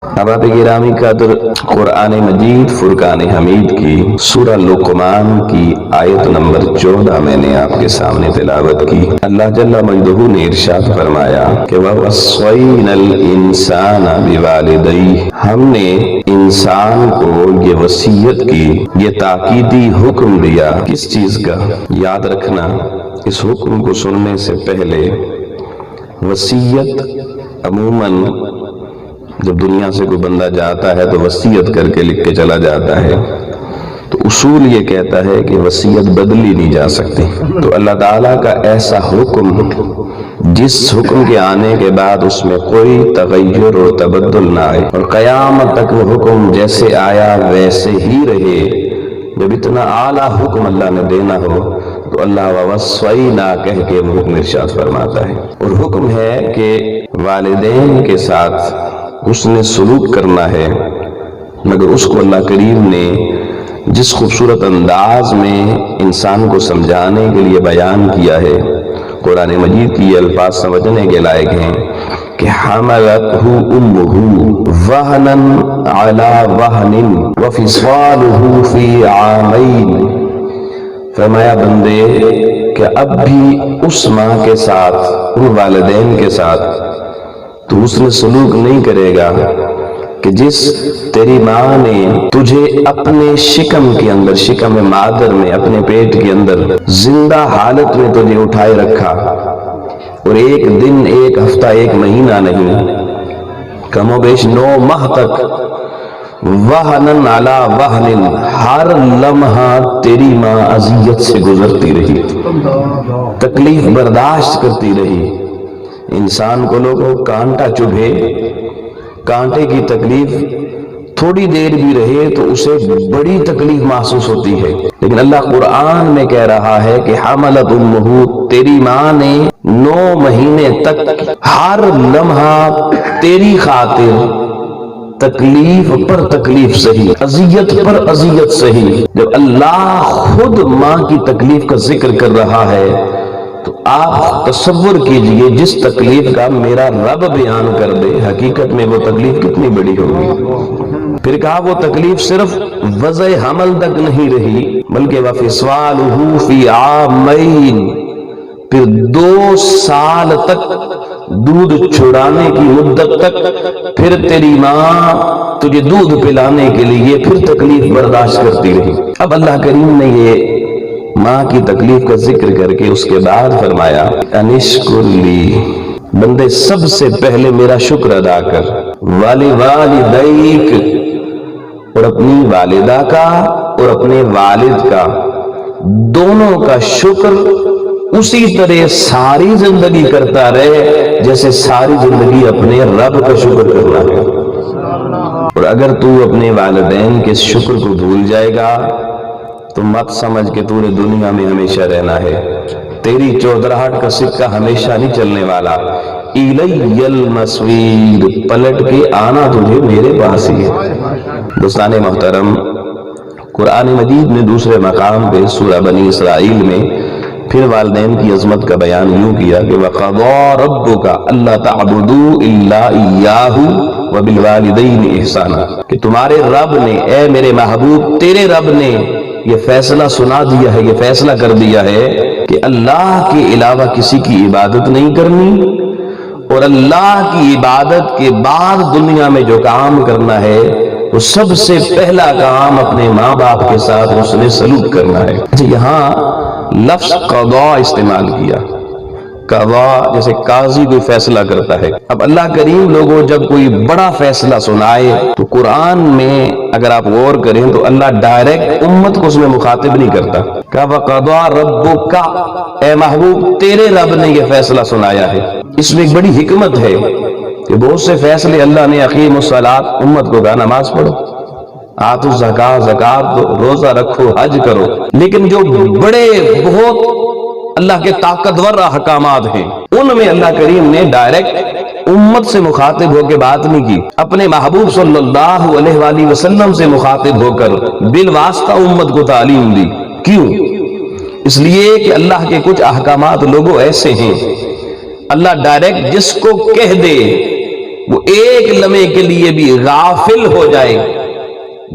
احباب گرامی قدر، قرآن مجید فرقان حمید کی سورہ لقمان کی آیت نمبر 14 میں نے آپ کے سامنے تلاوت کی۔ اللہ جل مجدہ نے ارشاد فرمایا کہ وَوَصَّيْنَا الْإِنسَانَ بِوَالِدَيْهِ، ہم نے انسان کو یہ وصیت کی، یہ تاکیدی حکم دیا۔ کس چیز کا؟ یاد رکھنا، اس حکم کو سننے سے پہلے وصیت عموماً جب دنیا سے کوئی بندہ جاتا ہے تو وصیت کر کے لکھ کے چلا جاتا ہے، تو اصول یہ کہتا ہے کہ وصیت بدلی نہیں جا سکتی۔ تو اللہ تعالیٰ کا ایسا حکم جس حکم کے آنے کے بعد اس میں کوئی تغیر اور تبدل نہ آئے اور قیامت تک وہ حکم جیسے آیا ویسے ہی رہے۔ جب اتنا اعلیٰ حکم اللہ نے دینا ہو تو اللہ وَوَصَّيْنَا کہہ کے وہ حکم ارشاد فرماتا ہے، اور حکم ہے کہ والدین کے ساتھ حسن سلوک کرنا ہے، مگر اس کو اللہ کریم نے جس خوبصورت انداز میں انسان کو سمجھانے کے لیے بیان کیا ہے، قرآن مجید کی یہ الفاظ سمجھنے کے لائق ہیں کہ حملتہ امہ وہنا علی وہن وفصالہ فی عامین۔ فرمایا بندے کہ اب بھی اس ماں کے ساتھ، ان والدین کے ساتھ تو حسن سلوک نہیں کرے گا کہ جس تیری ماں نے تجھے اپنے شکم کے اندر، شکم مادر میں، اپنے پیٹ کے اندر زندہ حالت میں تجھے اٹھائے رکھا، اور ایک دن، ایک ہفتہ، ایک مہینہ نہیں، کم و بیش 9 ماہ تک وہنن علی وہنن، ہر لمحہ تیری ماں اذیت سے گزرتی رہی، تکلیف برداشت کرتی رہی۔ انسان کو لوگوں کانٹا چبھے، کانٹے کی تکلیف تھوڑی دیر بھی رہے تو اسے بڑی تکلیف محسوس ہوتی ہے، لیکن اللہ قرآن میں کہہ رہا ہے کہ حملت امہ، تیری ماں نے 9 مہینے تک ہر لمحہ تیری خاطر تکلیف پر تکلیف سہی، اذیت پر اذیت سہی۔ جب اللہ خود ماں کی تکلیف کا ذکر کر رہا ہے تو آپ تصور کیجئے جس تکلیف کا میرا رب بیان کر دے، حقیقت میں وہ تکلیف کتنی بڑی ہوگی۔ پھر کہا وہ تکلیف صرف وضع حمل تک نہیں رہی بلکہ وَفِصَالُهُ فِي عَامَيْن، پھر 2 سال تک دودھ چھڑانے کی مدت تک پھر تیری ماں تجھے دودھ پلانے کے لیے پھر تکلیف برداشت کرتی رہی۔ اب اللہ کریم نے یہ ماں کی تکلیف کا ذکر کر کے اس کے بعد فرمایا انشکر لی، بندے سب سے پہلے میرا شکر ادا کر، والدیک، اور اپنی والدہ کا اور اپنے والد کا، دونوں کا شکر اسی طرح ساری زندگی کرتا رہے جیسے ساری زندگی اپنے رب کا شکر کرنا ہے۔ اور اگر تو اپنے والدین کے شکر کو بھول جائے گا تو مت سمجھ کہ تو نے دنیا میں ہمیشہ رہنا ہے، تیری چودراہٹ کا سکہ ہمیشہ نہیں چلنے والا۔ اِلَيَّ الْمَصِيرُ، پلٹ کے آنا تجھے میرے پاس ہی ہے۔ دوستان محترم، قرآن مجید میں دوسرے مقام پہ سورہ بنی اسرائیل میں پھر والدین کی عظمت کا بیان یوں کیا کہ وَقَضَىٰ رَبُّكَ أَلَّا تَعْبُدُوا إِلَّا إِيَّاهُ وَبِالْوَالِدَيْنِ إِحْسَانًا، کہ تمہارے رب نے، اے میرے محبوب تیرے رب نے یہ فیصلہ سنا دیا ہے، یہ فیصلہ کر دیا ہے کہ اللہ کے علاوہ کسی کی عبادت نہیں کرنی، اور اللہ کی عبادت کے بعد دنیا میں جو کام کرنا ہے وہ سب سے پہلا کام اپنے ماں باپ کے ساتھ حسن سلوک کرنا ہے۔ یہاں لفظ قضاء استعمال کیا، قضاء جیسے قاضی کوئی فیصلہ کرتا ہے۔ اب اللہ کریم لوگوں جب کوئی بڑا فیصلہ سنائے تو قرآن میں اگر آپ غور کریں تو اللہ ڈائریکٹ امت کو اس میں مخاطب نہیں کرتا۔ کہ وَقَضَىٰ رَبُّكَ، اے محبوب تیرے رب نے یہ فیصلہ سنایا ہے۔ اس میں ایک بڑی حکمت ہے کہ بہت سے فیصلے اللہ نے اقیم الصلاۃ، امت کو کہا نماز پڑھو، آتوا الزکاۃ، زکات دو، روزہ رکھو، حج کرو، لیکن جو بڑے بہت اللہ کے طاقتور احکامات ہیں ان میں اللہ کریم نے ڈائریکٹ امت سے مخاطب ہو کے بات نہیں کی، اپنے محبوب صلی اللہ علیہ وآلہ وسلم سے مخاطب ہو کر بالواسطہ امت کو تعلیم دی۔ کیوں؟ اس لیے کہ اللہ کے کچھ احکامات لوگوں ایسے ہیں اللہ ڈائریکٹ جس کو کہہ دے وہ ایک لمحے کے لیے بھی غافل ہو جائے،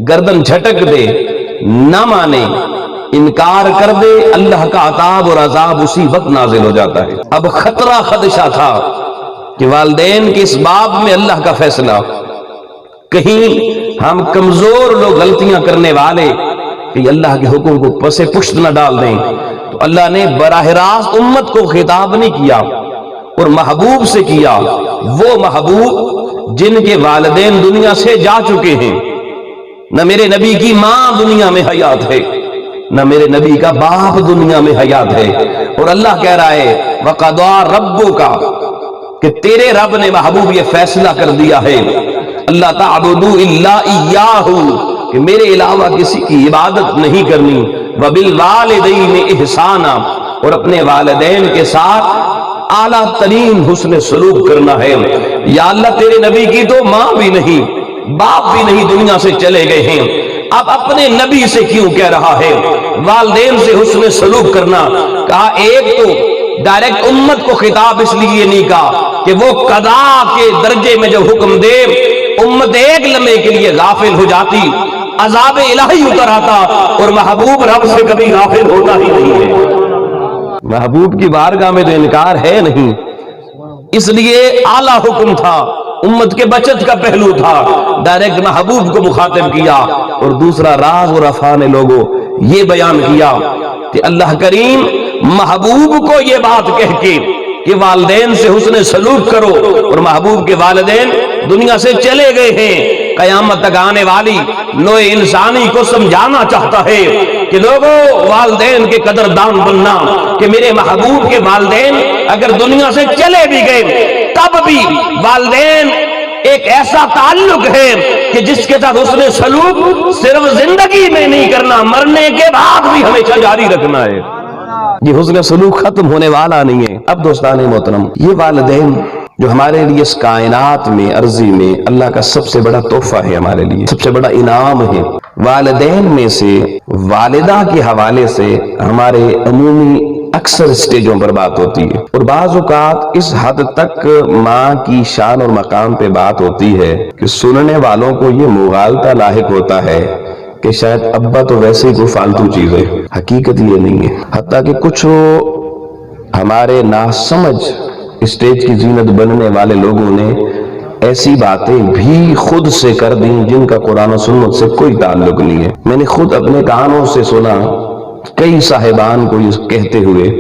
گردن جھٹک دے، نہ مانے، انکار کر دے، اللہ کا عذاب اور عذاب اسی وقت نازل ہو جاتا ہے۔ اب خطرہ خدشہ تھا کہ والدین کے اس باب میں اللہ کا فیصلہ، کہیں ہم کمزور لوگ غلطیاں کرنے والے کہ اللہ کے حکم کو پس پشت نہ ڈال دیں، تو اللہ نے براہ راست امت کو خطاب نہیں کیا اور محبوب سے کیا، وہ محبوب جن کے والدین دنیا سے جا چکے ہیں۔ نہ میرے نبی کی ماں دنیا میں حیات ہے، نہ میرے نبی کا باپ دنیا میں حیات ہے، اور اللہ کہہ رہا ہے وَقَضَىٰ رَبُّكَ کہ تیرے رب نے محبوب یہ فیصلہ کر دیا ہے اللہ تعبدوا الا اياه کہ میرے علاوہ کسی کی عبادت نہیں کرنی، وبالوالدین احسانا اور اپنے والدین کے ساتھ اعلیٰ ترین حسن سلوک کرنا ہے۔ یا اللہ تیرے نبی کی تو ماں بھی نہیں، باپ بھی نہیں، دنیا سے چلے گئے ہیں، اب اپنے نبی سے کیوں کہہ رہا ہے والدین سے حسن سلوک کرنا؟ کہا ایک تو ڈائریکٹ امت کو خطاب اس لیے نہیں کہا کہ وہ قضا کے درجے میں جب حکم دے امت ایک لمحے کے لیے غافل ہو جاتی، عذاب الہی اتر آتا، اور محبوب رب سے کبھی غافل ہوتا ہی نہیں ہے۔ محبوب کی بارگاہ میں تو انکار ہے نہیں، اس لیے اعلیٰ حکم تھا، امت کے بچت کا پہلو تھا، ڈائریکٹ محبوب کو مخاطب کیا۔ اور دوسرا راز اور افہام نے لوگوں یہ بیان کیا کہ اللہ کریم محبوب کو یہ بات کہہ کے کہ والدین سے حسن سلوک کرو، اور محبوب کے والدین دنیا سے چلے گئے ہیں، قیامت تک آنے والی نوع انسانی کو سمجھانا چاہتا ہے کہ لوگوں والدین کے قدردان بننا، کہ میرے محبوب کے والدین اگر دنیا سے چلے بھی گئے تب بھی والدین ایک ایسا تعلق ہے کہ جس کے ساتھ حسن سلوک صرف زندگی میں نہیں کرنا، مرنے کے بعد بھی ہمیشہ جاری رکھنا ہے۔ یہ حسن سلوک ختم ہونے والا نہیں ہے۔ اب دوستان محترم، یہ والدین جو ہمارے لیے اس کائنات میں عرضی میں اللہ کا سب سے بڑا تحفہ ہے، ہمارے لیے سب سے بڑا انعام ہے۔ والدین میں سے والدہ کے حوالے سے ہمارے عمومی اکثر سٹیجوں پر بات ہوتی ہے، اور بعض اوقات اس حد تک ماں کی شان اور مقام پہ بات ہوتی ہے کہ سننے والوں کو یہ مغالطہ لاحق ہوتا ہے کہ شاید ابا تو ویسے ہی کوئی فالتو چیز ہے۔ حقیقت یہ نہیں ہے، حتیٰ کہ کچھ ہمارے ناسمجھ اسٹیج کی زینت بننے والے لوگوں نے ایسی باتیں بھی خود سے کر دیں جن کا قرآن و سنت سے کوئی تعلق نہیں ہے۔ میں نے خود اپنے کانوں سے سنا کئی صاحبان کو یہ کہتے ہوئے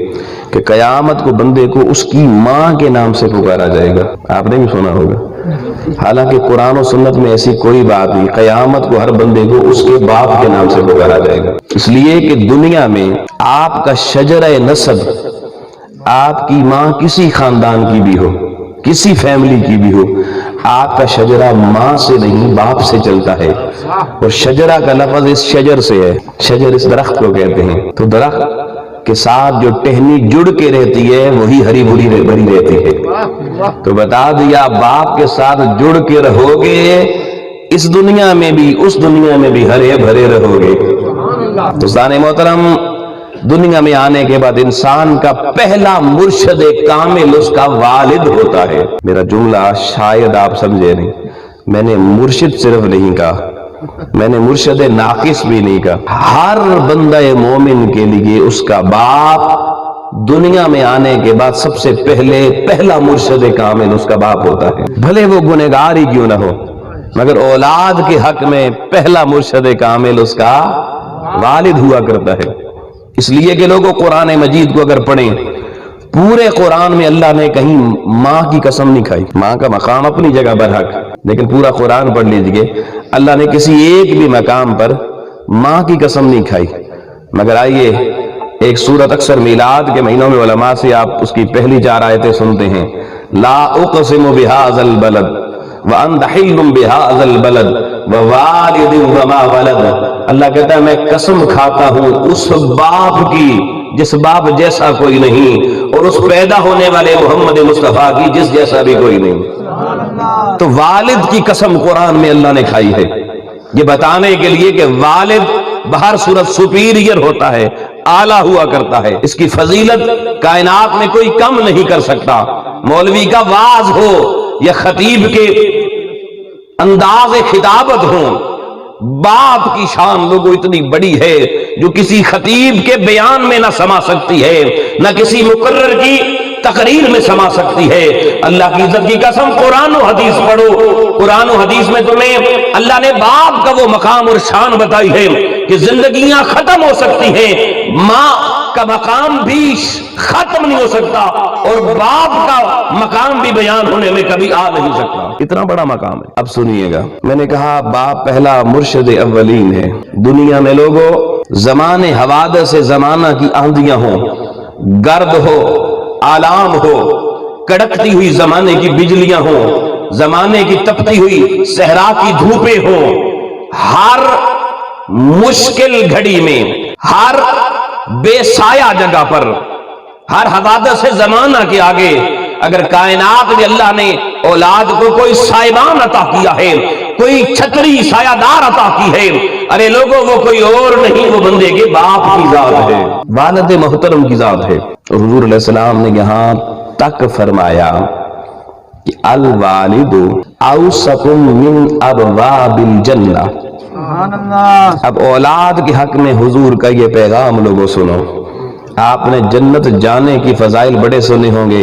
کہ قیامت کو بندے کو اس کی ماں کے نام سے پکارا جائے گا۔ آپ نے بھی سنا ہوگا، حالانکہ قرآن و سنت میں ایسی کوئی بات نہیں، قیامت کو ہر بندے کو اس کے باپ کے نام سے پکارا جائے گا، اس لیے کہ دنیا میں آپ کا شجرہ نسب، آپ کی ماں کسی خاندان کی بھی ہو، کسی فیملی کی بھی ہو، آپ کا شجرہ ماں سے نہیں باپ سے چلتا ہے، اور شجرہ کا لفظ اس شجر سے ہے، شجر اس درخت کو کہتے ہیں، تو درخت کے ساتھ جو ٹہنی جڑ کے رہتی ہے وہی ہری بھری رہتی ہے۔ تو بتا دیا باپ کے ساتھ جڑ کے رہو گے، اس دنیا میں بھی اس دنیا میں بھی ہرے بھرے رہو گے۔ دوستان محترم، دنیا میں آنے کے بعد انسان کا پہلا مرشد کامل اس کا والد ہوتا ہے۔ میرا جملہ شاید آپ سمجھے نہیں، میں نے مرشد صرف نہیں کہا، میں نے مرشد ناقص بھی نہیں کہا۔ ہر بندہ مومن کے لیے اس کا باپ دنیا میں آنے کے بعد سب سے پہلا مرشد کامل اس کا باپ ہوتا ہے، بھلے وہ گنہگار ہی کیوں نہ ہو، مگر اولاد کے حق میں پہلا مرشد کامل اس کا والد ہوا کرتا ہے۔ اس لیے کہ لوگوں قرآن مجید کو اگر پڑھیں، پورے قرآن میں اللہ نے کہیں ماں کی قسم نہیں کھائی، ماں کا مقام اپنی جگہ برحق، لیکن پورا قرآن پڑھ لیجئے، اللہ نے کسی ایک بھی مقام پر ماں کی قسم نہیں کھائی۔ مگر آئیے ایک سورت اکثر میلاد کے مہینوں میں علماء سے آپ اس کی پہلی 4 آیتیں سنتے ہیں، لا اقسم بہذا البلد وانت حل بہذا البلد ووالد وما ولد۔ اللہ کہتا ہے میں قسم کھاتا ہوں اس باپ کی جس باپ جیسا کوئی نہیں، اور اس پیدا ہونے والے محمد مصطفیٰ کی جس جیسا بھی کوئی نہیں۔ تو والد کی قسم قرآن میں اللہ نے کھائی ہے، یہ بتانے کے لیے کہ والد بہر صورت سپیریئر ہوتا ہے، اعلیٰ ہوا کرتا ہے، اس کی فضیلت کائنات میں کوئی کم نہیں کر سکتا۔ مولوی کا واز ہو یا خطیب کے انداز خطابت ہوں، باپ کی شان لوگوں اتنی بڑی ہے جو کسی خطیب کے بیان میں نہ سما سکتی ہے، نہ کسی مقرر کی تقریر میں سما سکتی ہے۔ اللہ کی عزت کی قسم، قرآن و حدیث پڑھو، قرآن و حدیث میں تمہیں اللہ نے باپ کا وہ مقام اور شان بتائی ہے کہ زندگیاں ختم ہو سکتی ہیں، ماں کا مقام بھی ختم نہیں ہو سکتا اور باپ کا مقام بھی بیان ہونے میں کبھی آ نہیں سکتا، اتنا بڑا مقام ہے۔ اب سنیے گا، میں نے کہا باپ پہلا مرشد اولین ہے۔ دنیا میں لوگوں زمانے حوادث سے زمانہ کی آندیاں ہوں، گرد ہو، آلام ہو، کڑکتی ہوئی زمانے کی بجلیاں ہوں، زمانے کی تپتی ہوئی صحرا کی دھوپیں ہوں، ہر مشکل گھڑی میں، ہر بے سایہ جگہ پر، ہر حوادث سے زمانہ کے آگے اگر کائنات میں اللہ نے اولاد کو کوئی سائبان عطا کیا ہے، کوئی چھتری سایہ دار عطا کی ہے، ارے لوگوں وہ کوئی اور نہیں، وہ بندے کے باپ کی ذات ہے، والد محترم کی ذات ہے۔ حضور علیہ السلام نے یہاں تک فرمایا کہ الوالد اوسط من ابواب الجنہ۔ اب اولاد کے حق میں حضور کا یہ پیغام لوگوں سنو۔ آپ نے جنت جانے کی فضائل بڑے سنے ہوں گے،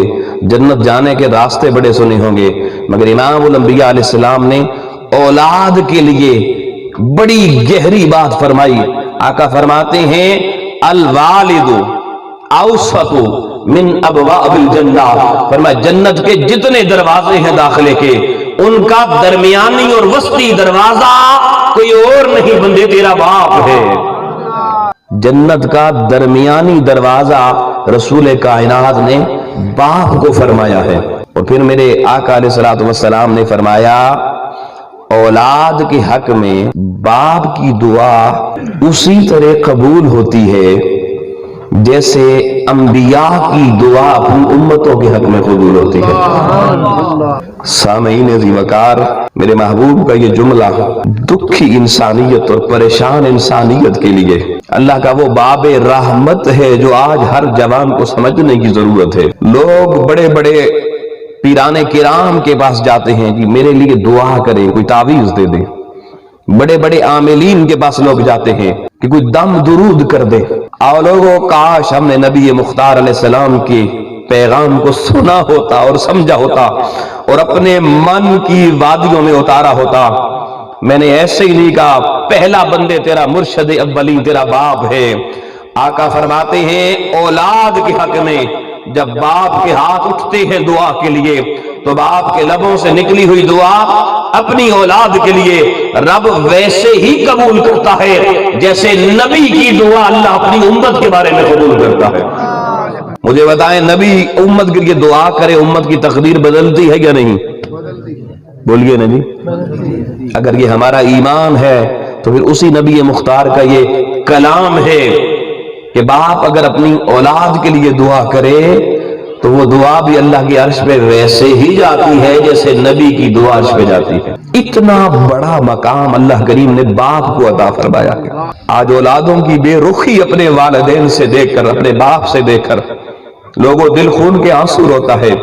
جنت جانے کے راستے بڑے سنے ہوں گے، مگر امام الانبیاء علیہ السلام نے اولاد کے لیے بڑی گہری بات فرمائی۔ آقا فرماتے ہیں الوالد اوسط من ابواب الجنہ، فرمایا جنت کے جتنے دروازے ہیں داخلے کے، ان کا درمیانی اور وسطی دروازہ کوئی اور نہیں، بندے تیرا باپ ہے۔ جنت کا درمیانی دروازہ رسول کائنات نے باپ کو فرمایا ہے۔ اور پھر میرے آقا علیہ الصلوۃ والسلام نے فرمایا اولاد کے حق میں باپ کی دعا اسی طرح قبول ہوتی ہے جیسے انبیاء کی دعا اپنی امتوں کے حق میں قبول ہوتی ہے۔ سامعین عزیز وقار، میرے محبوب کا یہ جملہ دکھی انسانیت اور پریشان انسانیت کے لیے اللہ کا وہ باب رحمت ہے جو آج ہر جوان کو سمجھنے کی ضرورت ہے۔ لوگ بڑے بڑے پیران کرام کے پاس جاتے ہیں کہ میرے لیے دعا کریں، کوئی تعویذ دے دے، بڑے بڑے عاملین کے پاس لوگ جاتے ہیں کہ کوئی دم درود کر دے۔ اور لوگوں کاش ہم نے نبی مختار علیہ السلام کے پیغام کو سنا ہوتا اور سمجھا ہوتا اور اپنے من کی وادیوں میں اتارا ہوتا۔ میں نے ایسے ہی نہیں کہا پہلا بندے تیرا مرشد اولین تیرا باپ ہے۔ آقا فرماتے ہیں اولاد کے حق میں جب باپ کے ہاتھ اٹھتے ہیں دعا کے لیے تو باپ کے لبوں سے نکلی ہوئی دعا اپنی اولاد کے لیے رب ویسے ہی قبول کرتا ہے جیسے نبی کی دعا اللہ اپنی امت کے بارے میں قبول کرتا ہے۔ مجھے بتائیں نبی امت کے لیے دعا کرے امت کی تقدیر بدلتی ہے یا نہیں؟ بولیے نا جی۔ اگر یہ ہمارا ایمان ہے تو پھر اسی نبی مختار کا یہ کلام ہے کہ باپ اگر اپنی اولاد کے لیے دعا کرے تو وہ دعا بھی اللہ کی عرش پہ ویسے ہی جاتی ہے جیسے نبی کی دعا عرش پہ جاتی ہے۔ اتنا بڑا مقام اللہ کریم نے باپ کو عطا فرمایا ہے۔ آج اولادوں کی بے رخی اپنے والدین سے دیکھ کر، اپنے باپ سے دیکھ کر لوگوں دل خون کے آنسو روتا ہے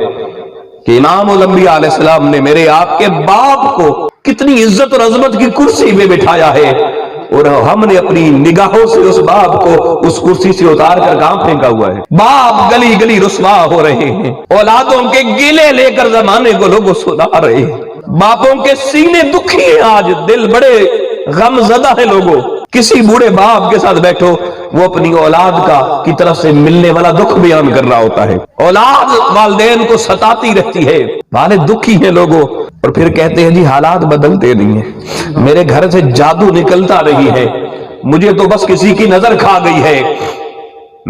کہ امام الانبیاء علیہ السلام نے میرے آپ کے باپ کو کتنی عزت اور عظمت کی کرسی میں بٹھایا ہے اور ہم نے اپنی نگاہوں سے اس باپ کو اس کرسی سے اتار کر کہاں پھینکا ہوا ہے۔ باپ گلی گلی رسوا ہو رہے ہیں، اولادوں کے گلے لے کر زمانے کو لوگ سنا رہے ہیں، باپوں کے سینے دکھی ہیں، آج دل بڑے غم زدہ ہے لوگوں۔ کسی بوڑھے باپ کے ساتھ بیٹھو وہ اپنی اولاد کا کی طرف سے ملنے والا دکھ بیان کر رہا ہوتا ہے، اولاد والدین کو ستاتی رہتی ہے، والد دکھی ہیں لوگوں، اور پھر کہتے ہیں جی حالات بدلتے نہیں ہیں، میرے گھر سے جادو نکلتا رہی ہے، مجھے تو بس کسی کی نظر کھا گئی ہے،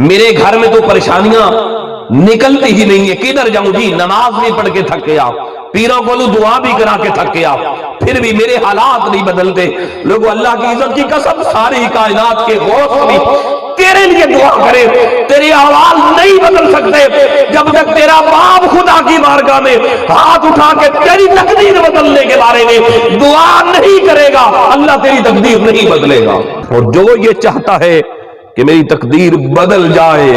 میرے گھر میں تو پریشانیاں نکلتی ہی نہیں ہے، کدھر جاؤں جی، نماز بھی پڑھ کے تھک گیا، پیروں کو دعا بھی کرا کے تھک گیا، پھر بھی میرے حالات نہیں بدلتے۔ لوگوں اللہ کی عزت کی قسم ساری کائنات کے غوث بھی تیرے لیے دعا کرے، تیری آواز نہیں بدل سکتے جب تک تیرا باپ خدا کی بارگاہ میں ہاتھ اٹھا کے تیری تقدیر بدلنے کے بارے میں دعا نہیں کرے گا، اللہ تیری تقدیر نہیں بدلے گا۔ اور جو یہ چاہتا ہے کہ میری تقدیر بدل جائے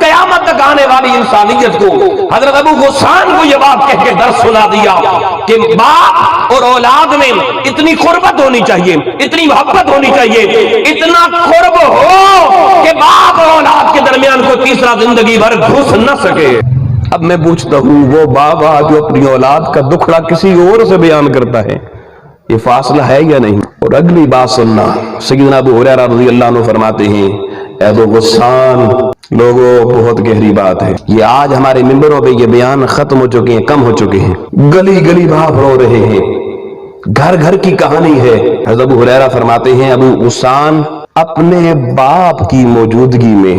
قیامت تک آنے والی انسانیت کو حضرت ابو غسان کو یہ بات کہہ کے درس سنا دیا کہ باپ اور اولاد میں اتنی قربت ہونی چاہیے، اتنی محبت ہونی چاہیے، اتنا قرب ہو کہ باپ اور اولاد کے درمیان کوئی تیسرا زندگی بھر گھس نہ سکے۔ اب میں پوچھتا ہوں وہ بابا جو اپنی اولاد کا دکھڑا کسی اور سے بیان کرتا ہے، یہ فاصلہ ہے یا نہیں؟ اور اگلی بات سننا، سیدنا ابو ہریرہ رضی اللہ عنہ فرماتے ہیں اے ابو غسان، لوگوں بہت گہری بات ہے، یہ آج ہمارے ممبروں پہ یہ بیان ختم ہو چکے ہیں، کم ہو چکے ہیں، گلی گلی باپ رو رہے ہیں، گھر گھر کی کہانی ہے۔ حضرت ابو ہریرہ فرماتے ہیں ابو غسان اپنے باپ کی موجودگی میں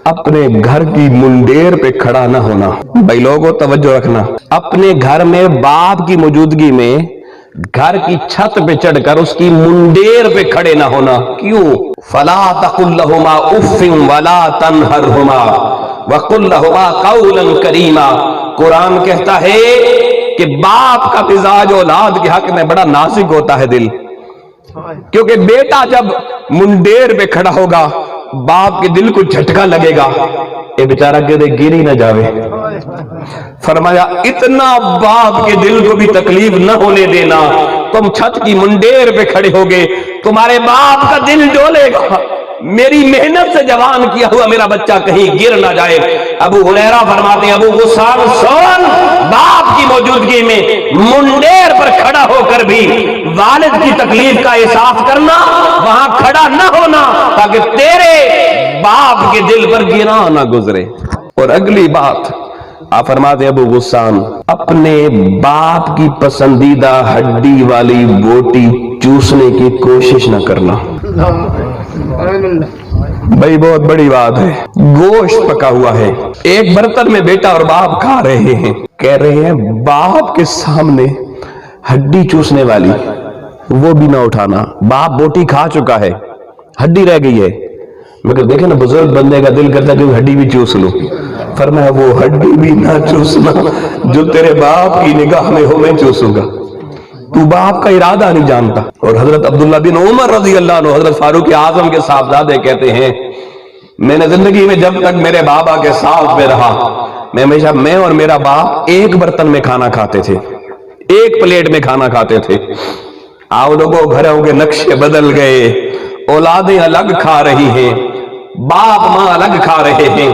اپنے گھر کی منڈیر پہ کھڑا نہ ہونا۔ بھائی لوگوں توجہ رکھنا، اپنے گھر میں باپ کی موجودگی میں گھر کی چھت پہ چڑھ کر اس کی منڈیر پہ کھڑے نہ ہونا۔ کیوں؟ فلا تقل لهما اف ولا تنهرهما وقل لهما قولا کریما۔ قرآن کہتا ہے کہ باپ کا مزاج اولاد کے حق میں بڑا نازک ہوتا ہے دل، کیونکہ بیٹا جب منڈیر پہ کھڑا ہوگا باپ کے دل کو جھٹکا لگے گا، اے بیچارہ کہتے گر ہی نہ جاوے۔ فرمایا اتنا باپ کے دل کو بھی تکلیف نہ ہونے دینا، تم چھت کی منڈیر پہ کھڑے ہوگے، تمہارے باپ کا دل ڈولے گا، میری محنت سے جوان کیا ہوا میرا بچہ کہیں گر نہ جائے۔ ابو ہریرہ فرماتے ہیں ابو غسان سن، باپ کی موجودگی میں منڈیر پر کھڑا ہو کر بھی والد کی تکلیف کا احساس کرنا، وہاں کھڑا نہ ہونا تاکہ تیرے باپ کے دل پر گرا نہ گزرے۔ اور اگلی بات آپ فرماتے ہیں ابو غسان اپنے باپ کی پسندیدہ ہڈی والی بوٹی چوسنے کی کوشش نہ کرنا۔ بھائی بہت بڑی بات ہے، گوشت پکا ہوا ہے، ایک برتن میں بیٹا اور باپ کھا رہے ہیں، کہہ رہے ہیں باپ کے سامنے ہڈی چوسنے والی وہ بھی نہ اٹھانا۔ باپ بوٹی کھا چکا ہے، ہڈی رہ گئی ہے، مگر دیکھیں نا بزرگ بندے کا دل کرتا ہے کہ ہڈی بھی چوس لوں۔ فرمایا وہ ہڈی بھی نہ چوسنا جو تیرے باپ کی نگاہ میں ہو، میں چوسوں گا، تو باپ کا ارادہ نہیں جانتا۔ اور حضرت عبداللہ بن عمر رضی اللہ عنہ حضرت فاروق اعظم کے صاحبزادے کہتے ہیں میں نے زندگی میں جب تک میرے بابا کے ساتھ میں رہا، میں ہمیشہ میں اور میرا باپ ایک برتن میں کھانا کھاتے تھے، ایک پلیٹ میں کھانا کھاتے تھے۔ آؤ لوگوں گھروں کے نقشے بدل گئے، اولادیں الگ کھا رہی ہیں، باپ ماں الگ کھا رہے ہیں۔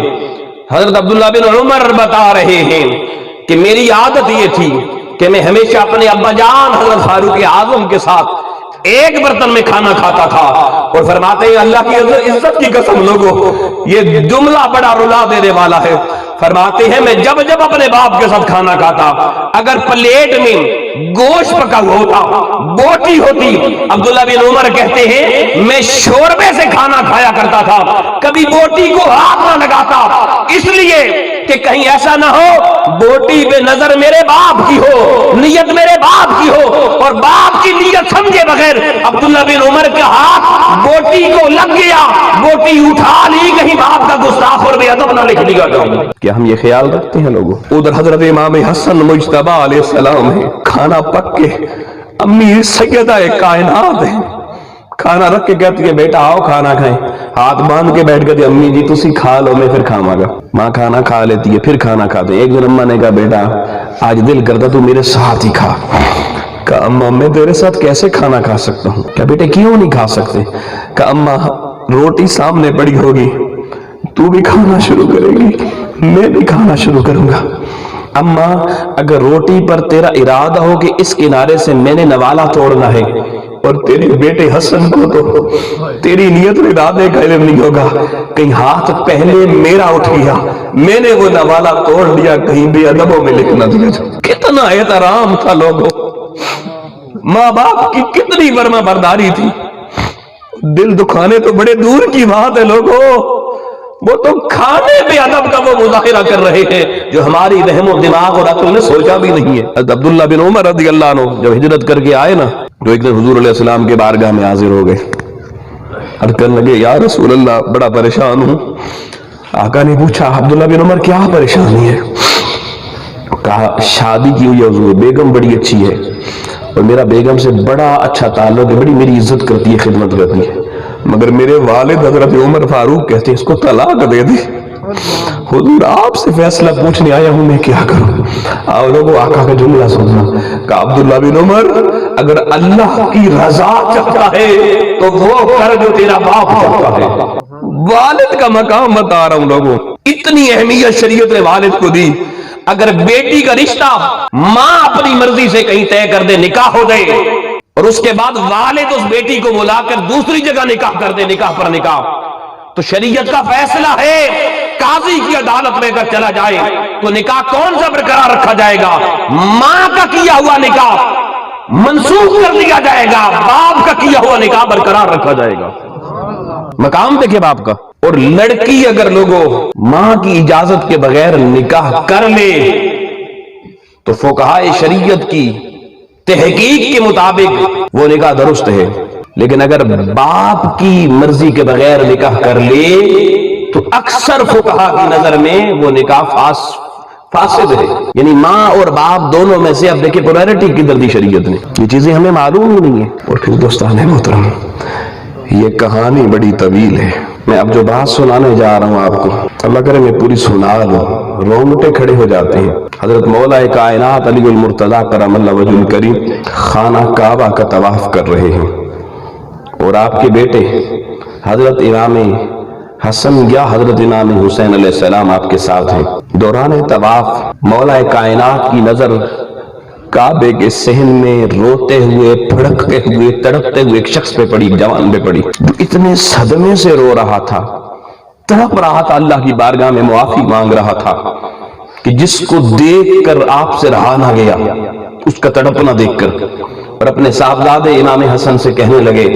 حضرت عبداللہ بن عمر بتا رہے ہیں کہ میری عادت یہ تھی کہ میں ہمیشہ اپنے ابا جان حضرت فاروق اعظم کے ساتھ ایک برتن میں کھانا کھاتا تھا۔ اور فرماتے ہیں اللہ کی عزت کی قسم لوگوں یہ جملہ بڑا رلا دینے والا ہے، فرماتے ہیں میں جب جب اپنے باپ کے ساتھ کھانا کھاتا، اگر پلیٹ میں گوشت پکا ہوا ہوتا، بوٹی ہوتی، عبداللہ بن عمر کہتے ہیں میں شوربے سے کھانا کھایا کرتا تھا، کبھی بوٹی کو ہاتھ نہ لگاتا، اس لیے کہ کہیں ایسا نہ ہو بوٹی پہ نظر میرے باپ کی ہو، نیت میرے باپ کی ہو، اور باپ کی نیت سمجھے بغیر عبداللہ بن عمر کا ہاتھ بوٹی کو لگ گیا، بوٹی اٹھا لی، کہیں باپ کا گستاخ اور بے ادب نہ لکھ لیا جاؤ۔ کیا ہم یہ خیال رکھتے ہیں لوگوں؟ ادھر حضرت امام حسن مجتبی علیہ السلام ہے، کھانا پک کے امی سیدہ کائنات ہے، کھانا رکھ کے کہتی ہے بیٹا آؤ کھانا کھائیں، ہاتھ باندھ کے بیٹھ گئے امی جی تسی کھا لو میں پھر کھاواں گا۔ ماں کھانا کھا لیتی ہے پھر کھانا کھاتے ہیں۔ ایک دن اماں نے کہا بیٹا آج دل کرتا تو میرے ساتھ ہی کھا۔ کہا اماں میں تیرے ساتھ کیسے کھانا کھا سکتا ہوں؟ کہا بیٹے کیوں نہیں کھا سکتے؟ کہا اماں روٹی سامنے پڑی ہوگی، تو بھی کھانا شروع کرے گی، میں بھی کھانا شروع کروں گا۔ اماں اگر روٹی پر تیرا ارادہ ہو کہ اس کنارے سے میں نے نوالا توڑنا ہے، اور تیرے بیٹے حسن کو تو تیری نیت اور ارادے کا علم نہیں ہوگا، کہیں ہاتھ پہلے میرا اٹھ گیا، میں نے وہ نوالا توڑ لیا، کہیں بھی ادبوں میں لکھ نہ دیا۔ کتنا احترام تھا لوگوں، ماں باپ کی کتنی فرما برداری تھی۔ دل دکھانے تو بڑے دور کی بات ہے لوگوں، وہ تو کھانے پہ ادب کا وہ مظاہرہ کر رہے ہیں جو ہماری رحم و دماغ اور عقل نے سوچا بھی نہیں ہے۔ عبداللہ بن عمر رضی اللہ عنہ جب ہجرت کر کے آئے نا، جو ایک دن حضور علیہ السلام کے بارگاہ میں حاضر ہو گئے، عرض کرنے لگے یا رسول اللہ بڑا پریشان ہوں۔ آقا نے پوچھا عبداللہ بن عمر کیا پریشانی ہے؟ کہا شادی کی ہوئی ہے حضور، بیگم بڑی اچھی ہے اور میرا بیگم سے بڑا اچھا تعلق ہے، بڑی میری عزت کرتی ہے، خدمت کرتی ہے، مگر میرے والد حضرت عمر فاروق کہتے ہیں اس کو طلاق دے دی۔ حضور آپ سے فیصلہ پوچھنے آیا ہوں میں کیا کروں. اور لوگوں آقا کا جملہ سننا کہ عبداللہ بن عمر اگر اللہ کی رضا چاہتا ہے تو وہ کر جو تیرا باپ چاہتا ہے. والد کا مقام بتا رہا ہوں لوگوں, اتنی اہمیت شریعت نے والد کو دی. اگر بیٹی کا رشتہ ماں اپنی مرضی سے کہیں طے کر دے, نکاح ہو جائے, اور اس کے بعد والد اس بیٹی کو بلا کر دوسری جگہ نکاح کر دے, نکاح پر نکاح, تو شریعت کا فیصلہ ہے قاضی کی عدالت میں اگر چلا جائے تو نکاح کون سا برقرار رکھا جائے گا؟ ماں کا کیا ہوا نکاح منسوخ کر دیا جائے گا, باپ کا کیا ہوا نکاح برقرار رکھا جائے گا. مقام دیکھے باپ کا. اور لڑکی اگر لوگوں ماں کی اجازت کے بغیر نکاح کر لے تو فقہائے شریعت کی تحقیق کے مطابق وہ نکاح درست ہے, لیکن اگر باپ کی مرضی کے بغیر نکاح کر لے تو اکثر فقہا کی نظر میں وہ نکاح فاسد ہے. یعنی ماں اور باپ دونوں میں سے اب دیکھیں پرائرٹی کی در دی شریعت نے. یہ چیزیں ہمیں معلوم ہی نہیں ہیں. اور پھر دوستان محترم, یہ کہانی بڑی طویل ہے. میں اب جو بات سنانے جا رہا ہوں آپ کو, اللہ کرے میں پوری سنا دوں, رونگٹے کھڑے ہو جاتے ہیں. حضرت مولا کائنات علی المرتضیٰ کرم اللہ وجہ الکریم خانہ کعبہ کا طواف کر رہے ہیں, اور آپ کے بیٹے حضرت امام حسن یا حضرت امام حسین علیہ السلام آپ کے ساتھ ہیں. دوران طواف مولا کائنات کی نظر کعبے کے صحن میں روتے ہوئے, پھڑکتے ہوئے, تڑپتے ہوئے ایک شخص پہ پڑی, جوان پہ پڑی, جو اتنے صدمے سے رو رہا تھا, تڑپ رہا تھا, اللہ کی بارگاہ میں معافی مانگ رہا تھا, کہ جس کو دیکھ کر آپ سے رہا نہ گیا, اس کا تڑپنا دیکھ کر. اور اپنے صاحبزادے امام حسن سے کہنے لگے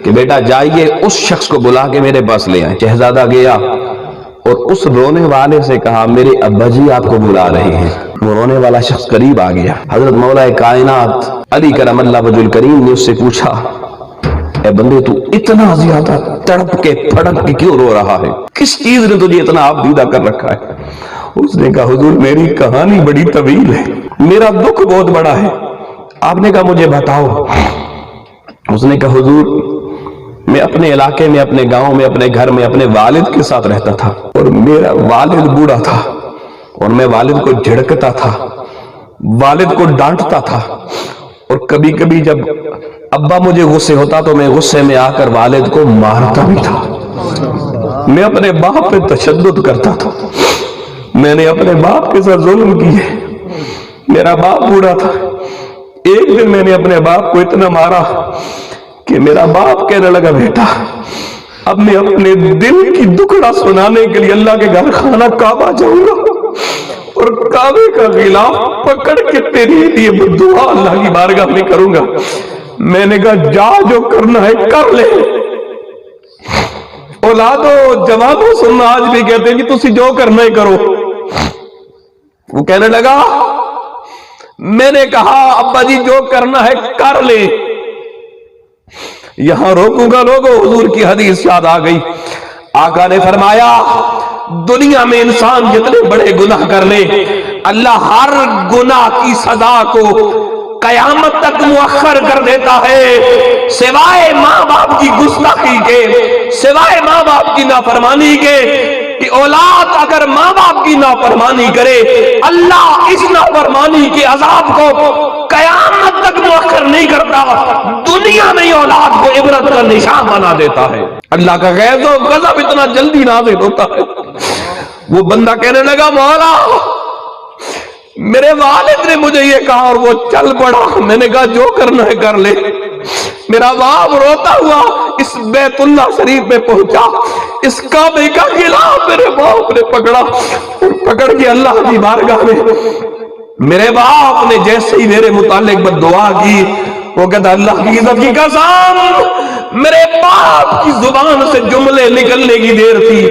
کہ بیٹا جائیے اس شخص کو بلا کے میرے پاس لے آئیں. شہزادہ گیا اور اس رونے والے سے کہا میرے ابا جی آپ کو بلا رہے ہیں. وہ رونے والا شخص قریب آ گیا. حضرت مولا کائنات علی کرم اللہ وجہ الکریم نے اس سے پوچھا اے بندے تو اتنا زیادہ تڑپ کے پھڑک کے کیوں رو رہا ہے, کس چیز نے تجھے اتنا آپ دیدہ کر رکھا ہے؟ اس نے کہا حضور میری کہانی بڑی طویل ہے, میرا دکھ بہت بڑا ہے. آپ نے کہا مجھے بتاؤ. اس نے کہا حضور میں اپنے علاقے میں, اپنے گاؤں میں, اپنے گھر میں اپنے والد کے ساتھ رہتا تھا, اور میرا والد بوڑھا تھا, اور میں والد کو جھڑکتا تھا, والد کو ڈانٹتا تھا, اور کبھی کبھی جب ابا مجھے غصے ہوتا تو میں غصے میں آ کر والد کو مارتا بھی تھا. میں اپنے باپ پہ تشدد کرتا تھا, میں نے اپنے باپ کے ساتھ ظلم کیے. میرا باپ بوڑھا تھا, ایک دن میں نے اپنے باپ کو اتنا مارا کہ میرا باپ کہنے لگا بیٹا اب میں اپنے دل کی دکڑا سنانے کے لیے اللہ کے گھر خانہ کعبہ جاؤں گا, اور کعبے کا غلاف پکڑ کے تیری لیے دعا اللہ کی بارگاہ میں کروں گا. میں نے کہا جا جو کرنا ہے کر لے. اولادو جوانوں سننا آج بھی کہتے ہیں کہ تسی جو کرنا ہے کرو. وہ کہنے لگا میں نے کہا ابا جی جو کرنا ہے کر لے. یہاں روکوں گا لوگوں, حضور کی حدیث یاد آ گئی. آقا نے فرمایا دنیا میں انسان جتنے بڑے گناہ کر لے اللہ ہر گناہ کی سزا کو قیامت تک مؤخر کر دیتا ہے, سوائے ماں باپ کی گستاخی کے, سوائے ماں باپ کی نافرمانی کے. کہ اولاد اگر ماں باپ کی نافرمانی کرے اللہ اس نافرمانی کے عذاب کو قیامت تک مؤخر نہیں کرتا, دنیا میں اولاد کو عبرت کا نشان بنا دیتا ہے. اللہ کا غیظ و غضب اتنا جلدی نازل ہوتا ہے. وہ بندہ کہنے لگا مولا میرے والد نے مجھے یہ کہا, اور وہ چل پڑا. میں نے کہا جو کرنا ہے کر لے. میرا باپ روتا ہوا اس بیت اللہ شریف میں پہنچا, اس کعبے کا غلاف میرے باپ نے پکڑا, اور پکڑ کے اللہ کی بارگاہ میں میرے باپ نے جیسے ہی میرے متعلق بددعا کی, وہ کہتا اللہ کی عزت کی قسم میرے باپ کی زبان سے جملے نکلنے کی دیر تھی,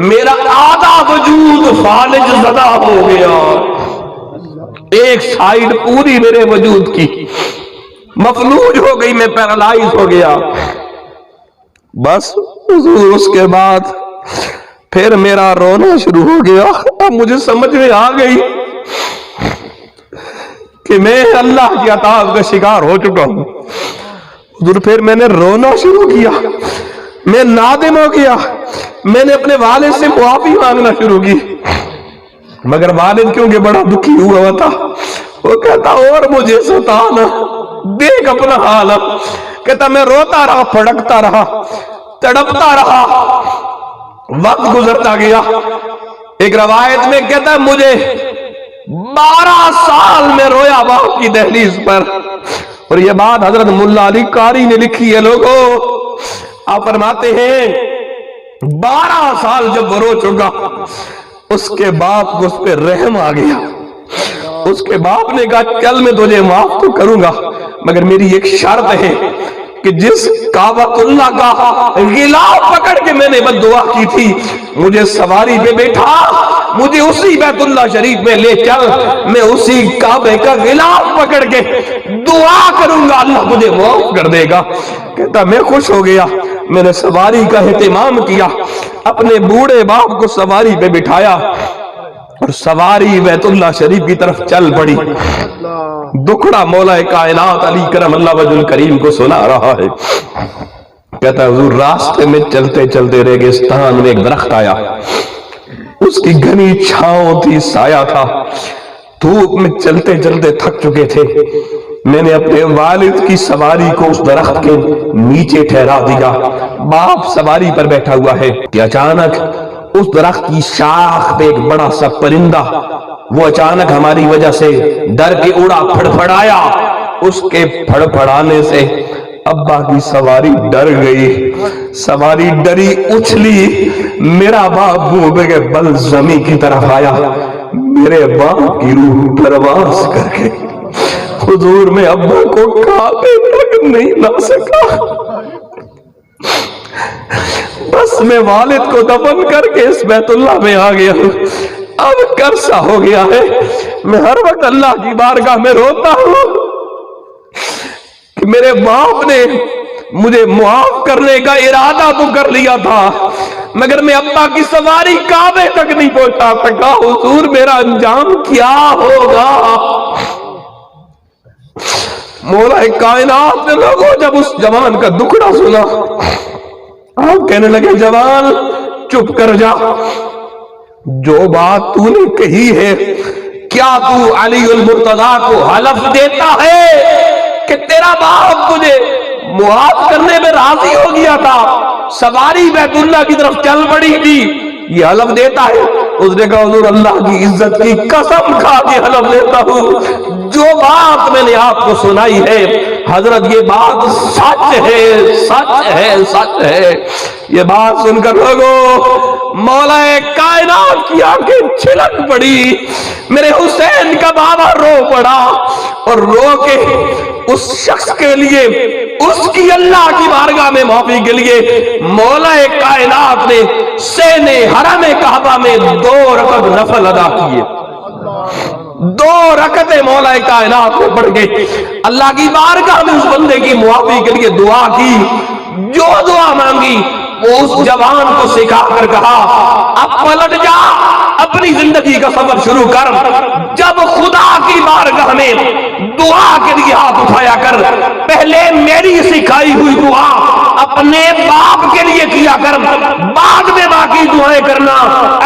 میرا آدھا وجود فالج زدہ ہو گیا. ایک سائیڈ پوری میرے وجود کی مفلوج ہو گئی, میں پیرالائز ہو گیا. بس حضور اس کے بعد پھر میرا رونا شروع ہو گیا. اب مجھے سمجھ میں آ گئی کہ میں اللہ کی عطا کا شکار ہو چکا ہوں. حضور پھر میں نے رونا شروع کیا, میں نادم ہو گیا میں نے اپنے والد سے معافی مانگنا شروع کی، مگر والد کیونکہ بڑا دکھی ہوا تھا، وہ کہتا اور مجھے ستانا، دیکھ اپنا حال۔ کہتا میں روتا رہا، پھڑکتا رہا، تڑپتا رہا، وقت گزرتا گیا۔ ایک روایت میں کہتا ہے مجھے 12 سال میں رویا باپ کی دہلیز پر، اور یہ بات حضرت ملا علی قاری نے لکھی ہے۔ لوگوں، آپ فرماتے ہیں 12 سال جب وہ رو چکا، اس کے باپ کو اس پہ رحم آ گیا۔ اس کے باپ نے کہا چل میں تجھے معاف تو کروں گا، مگر میری ایک شرط ہے کہ جس کعبۃ اللہ کا غلاف پکڑ کے میں نے بد دعا کی تھی، مجھے سواری پہ بیٹھا، مجھے اسی بیت اللہ شریف میں لے چل، میں اسی کعبے کا غلاف پکڑ کے دعا کروں گا، اللہ مجھے معاف کر دے گا۔ کہتا میں خوش ہو گیا، میں نے سواری کا اہتمام کیا، اپنے بوڑھے باپ کو سواری پہ بٹھایا اور سواری بیت اللہ شریف کی طرف چل پڑی۔ دکھڑا مولا کائنات علی کرم اللہ وجہ الکریم کو سنا رہا ہے۔ کہتا حضور راستے میں چلتے چلتے ریگستان میں ایک درخت آیا، اس کی گھنی چھاؤں تھی، سایہ تھا، دھوپ میں چلتے چلتے تھک چکے تھے۔ میں نے اپنے والد کی سواری کو اس درخت کے نیچے ٹھہرا دیا، باپ سواری پر بیٹھا ہوا ہے کہ اچانک اس درخت کی شاخ پہ ایک بڑا سا پرندہ، وہ اچانک ہماری وجہ سے ڈر کے اڑا، پھڑپھڑایا۔ اس کے پھڑپھڑانے سے ابا کی سواری ڈر گئی، سواری ڈری، اچھلی، میرا باپ بوبے کے بل زمین کی طرف آیا، میرے باپ کی روح پرواز کر کے حضور میں ابا کو کعبے تک نہیں لا سکا۔ بس میں والد کو دفن کر کے اس بیت اللہ میں آ گیا ہوں۔ اب عرصہ ہو گیا ہے، میں ہر وقت اللہ کی بارگاہ میں روتا ہوں کہ میرے باپ نے مجھے معاف کرنے کا ارادہ تو کر لیا تھا، مگر میں ابا کی سواری کعبے تک نہیں پہنچا سکا۔ حضور میرا انجام کیا ہوگا؟ مولا کائنات نے لوگوں جب اس جوان کا دکھڑا سنا، آپ کہنے لگے جوان چپ کر جا، جو بات تو نے کہی ہے، کیا تو علی المرتضیٰ کو حلف دیتا ہے کہ تیرا باپ تجھے معاف کرنے میں راضی ہو گیا تھا، سواری بیت اللہ کی طرف چل پڑی تھی، یہ حلف دیتا ہے؟ اس نے کہا حضور اللہ کی عزت کی قسم کھا کے حلف دیتا ہوں، جو بات میں نے آپ کو سنائی ہے حضرت یہ بات سچ ہے، سچ ہے، سچ ہے۔ یہ بات سن کر لوگوں مولا کائنات کی آنکھیں چھلک پڑی، میرے حسین کا بابا رو پڑا، اور رو کے اس شخص کے لیے، اس کی اللہ کی بارگاہ میں معافی کے لیے مولا کائنات نے سین حرم کعبہ میں 2 رکعت نفل ادا کیے۔ 2 رکعتیں مولا کائنات کو پڑھ کے اللہ کی بارگاہ میں اس بندے کی معافی کے لیے دعا کی۔ جو دعا مانگی وہ اس جوان کو سکھا کر کہا اب پلٹ جا، اپنی زندگی کا سفر شروع کر، جب خدا کی بارگاہ میں دعا کے لیے ہاتھ اٹھایا کر، پہلے میری سکھائی ہوئی دعا اپنے باپ کے لیے کیا کر، بعد میں باقی دعائیں کرنا۔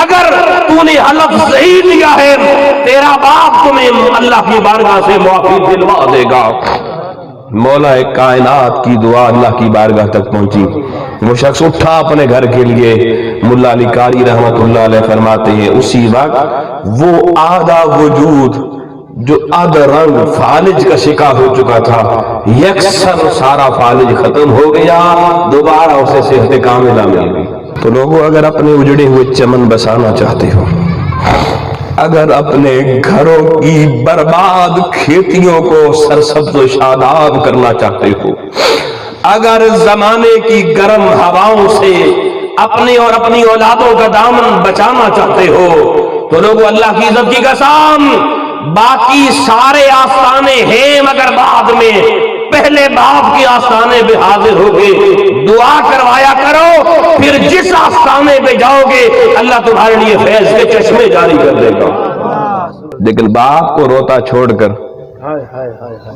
اگر تو نے حلف صحیح دیا ہے، تیرا باپ تمہیں اللہ کی بارگاہ سے معافی دلوا دے گا۔ مولا کائنات کی دعا اللہ کی بارگاہ تک پہنچی، وہ شخص اٹھا اپنے گھر کے لیے۔ ملا علی قاری رحمت اللہ علیہ فرماتے ہیں اسی وقت وہ آدھا وجود جو آدھا رنگ فالج کا شکار ہو چکا تھا، یکسر سارا فالج ختم ہو گیا، دوبارہ اسے صحت کاملہ مل گئی۔ تو لوگوں اگر اپنے اجڑے ہوئے چمن بسانا چاہتے ہو، اگر اپنے گھروں کی برباد کھیتیوں کو سرسبز و شاداب کرنا چاہتے ہو، اگر زمانے کی گرم ہواؤں سے اپنے اور اپنی اولادوں کا دامن بچانا چاہتے ہو، تو لوگوں اللہ کی عزت کی قسم، باقی سارے آستانے ہیں مگر بعد میں، پہلے باپ کے آستانے پہ حاضر ہو کے دعا کروایا کرو، پھر جس آستانے پہ جاؤ گے اللہ تمہارے لیے فیض کے چشمے جاری کر دے گا۔ لیکن باپ کو روتا چھوڑ کر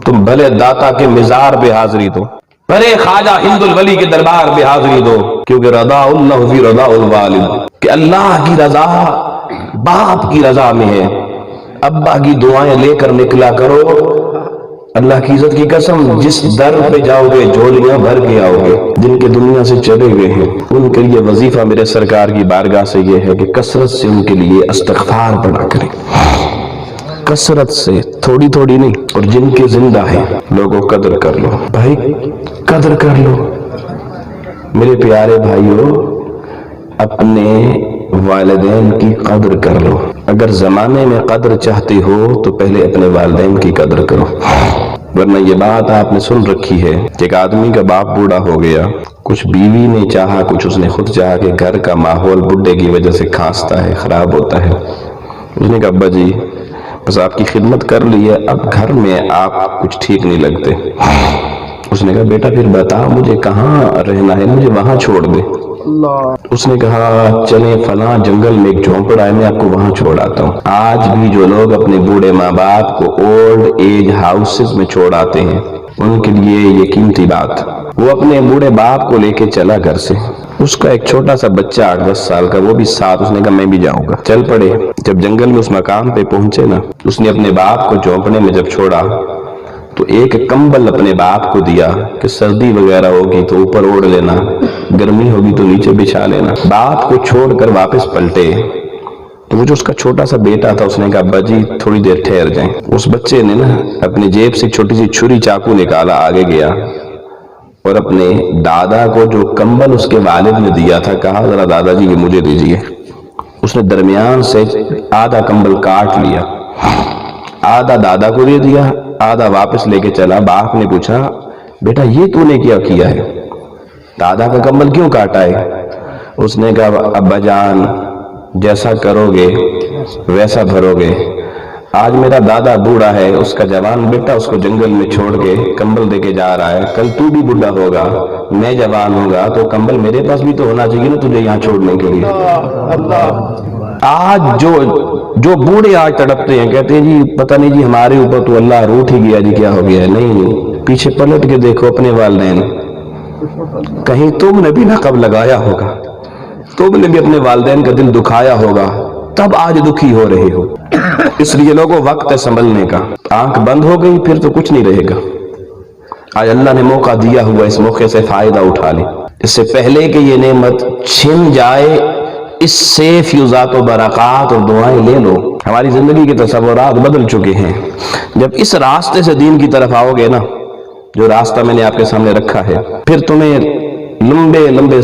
تم بھلے داتا کے مزار پہ حاضری دو، بھلے خواجہ ہند الولی کے دربار پہ حاضری دو، کیونکہ رضا اللہ فی رضا الوالد، کہ اللہ کی رضا باپ کی رضا میں ہے. ابا کی دعائیں لے کر نکلا کرو. اللہ کی عزت کی قسم، جس در پہ جاؤ گے جھولیاں بھر کے آؤ گے. جن کے دنیا سے چلے گئے ہیں ان کے لیے وظیفہ میرے سرکار کی بارگاہ سے یہ ہے کہ کثرت سے ان کے لیے استغفار پڑھا کریں، کثرت سے، تھوڑی تھوڑی نہیں. اور جن کے زندہ ہیں لوگوں قدر کر لو بھائی، قدر کر لو میرے پیارے بھائیوں. اپنے والدین کی قدر کر لو. اگر زمانے میں قدر چاہتے ہو تو پہلے اپنے والدین کی قدر کرو. ورنہ یہ بات آپ نے سن رکھی ہے کہ ایک آدمی کا باپ بوڑھا ہو گیا، کچھ بیوی نے چاہا، کچھ اس نے خود چاہا کہ گھر کا ماحول بڈھے کی وجہ سے کھانستا ہے، خراب ہوتا ہے. اس نے کہا ابا جی بس آپ کی خدمت کر لی ہے، اب گھر میں آپ کچھ ٹھیک نہیں لگتے. اس نے کہا بیٹا پھر بتا مجھے کہاں رہنا ہے، مجھے وہاں چھوڑ دے. اس نے کہا چلیں فلاں جنگل میں ایک جھونپڑا ہے، میں آپ کو وہاں چھوڑ آتا ہوں. آج بھی جو لوگ اپنے بوڑھے ماں باپ کو اولڈ ایج ہاؤسز میں چھوڑ آتے ہیں ان کے لیے یہ قیمتی بات. وہ اپنے بوڑھے باپ کو لے کے چلا گھر سے. اس کا ایک چھوٹا سا بچہ 8-10 سال کا، وہ بھی ساتھ. اس نے کہا میں بھی جاؤں گا. چل پڑے. جب جنگل میں اس مقام پہ پہنچے نا، اس نے اپنے باپ کو جھونپڑے میں جب چھوڑا تو ایک کمبل اپنے باپ کو دیا کہ سردی وغیرہ ہوگی تو اوپر اوڑھ لینا، گرمی ہوگی تو نیچے بچھا لینا. باپ کو چھوڑ کر واپس پلٹے تو وہ جو اس کا چھوٹا سا بیٹا تھا اس نے کہا ابا جی تھوڑی دیر ٹھہر جائیں. اس بچے نے نا اپنی جیب سے چھوٹی سی چھری چاقو نکالا، آگے گیا اور اپنے دادا کو جو کمبل اس کے والد نے دیا تھا کہا ذرا دادا جی یہ مجھے دیجیے. اس نے درمیان سے آدھا کمبل کاٹ لیا، آدھا دادا کو دے دیا، آدھا واپس لے کے چلا. باپ نے پوچھا بیٹا یہ تو نے کیا کیا ہے، دادا کا کمبل کیوں کاٹا ہے؟ اس نے کہا ابا جان جیسا کرو گے ویسا بھرو گے. آج میرا دادا بوڑھا ہے، اس کا جوان بیٹا اس کو جنگل میں چھوڑ کے کمبل دے کے جا رہا ہے. کل تو بھی بوڑھا ہوگا، میں جوان ہوگا تو کمبل میرے پاس بھی تو ہونا چاہیے نا تجھے یہاں چھوڑنے کے لیے. آج جو بوڑھے آج تڑپتے ہیں کہتے ہیں جی پتہ نہیں جی ہمارے اوپر تو اللہ روٹ ہی گیا جی، کیا ہو گیا ہے. نہیں، پیچھے پلٹ کے دیکھو اپنے والدین، کہیں تم نے بھی نقب لگایا ہوگا، تم نے بھی اپنے والدین کا دل دکھایا ہوگا، تب آج دکھی ہو رہے ہو. اس لیے لوگوں وقت ہے سنبھلنے کا. آنکھ بند ہو گئی پھر تو کچھ نہیں رہے گا. آج اللہ نے موقع دیا ہوا، اس موقع سے فائدہ اٹھا لیں. اس سے پہلے کہ یہ نعمت چھن جائے اس سے فیوزات و برکات اور دعائیں لے لو. ہماری زندگی کے تصورات بدل چکے ہیں. جب اس راستے سے دین کی طرف آؤ گے نا، جو راستہ میں نے آپ کے سامنے رکھا ہے، پھر تمہیں لمبے لمبے